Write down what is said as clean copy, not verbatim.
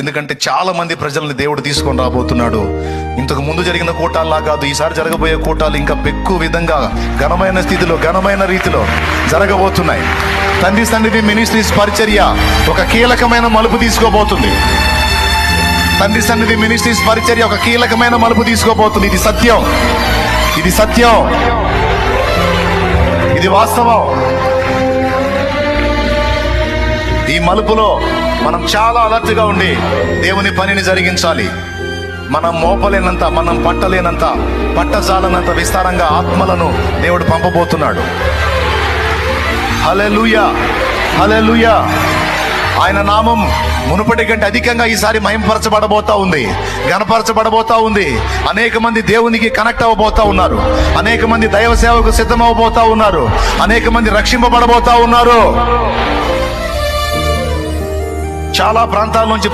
ఎందుకంటే చాలా మంది ప్రజల్ని దేవుడు తీసుకొని రాబోతున్నాడు. ఇంతకు ముందు జరిగిన కూటాల్లా కాదు, ఈసారి జరగబోయే కూటాలు ఇంకా ఎక్కువ విధంగా ఘనమైన స్థితిలో, ఘనమైన రీతిలో జరగబోతున్నాయి. తండ్రి సన్నిధి మినిస్ట్రీస్ పరిచర్య ఒక కీలకమైన మలుపు తీసుకోబోతుంది. తండ్రి సన్నిధి మినిస్ట్రీస్ పరిచర్య ఒక కీలకమైన మలుపు తీసుకోబోతుంది. ఇది సత్యం, ఇది సత్యం, ఇది వాస్తవం. ఈ మలుపులో మనం చాలా అలర్ట్గా ఉండి దేవుని పనిని జరిగించాలి. మనం మోపలేనంత, మనం పట్టలేనంత, పట్టజాలనంత విస్తారంగా ఆత్మలను దేవుడు పంపబోతున్నాడు. హల్లెలూయా, హల్లెలూయా. ఆయన నామం మునుపటి కంటే అధికంగా ఈసారి మహింపరచబడబోతా ఉంది, ఘనపరచబడబోతా ఉంది. అనేక మంది దేవునికి కనెక్ట్ అవ్వబోతా ఉన్నారు, అనేక మంది దైవ సేవకు సిద్ధమవబోతా ఉన్నారు, అనేక మంది రక్షింపబడబోతా ఉన్నారు. చాలా ప్రాంతాల నుంచి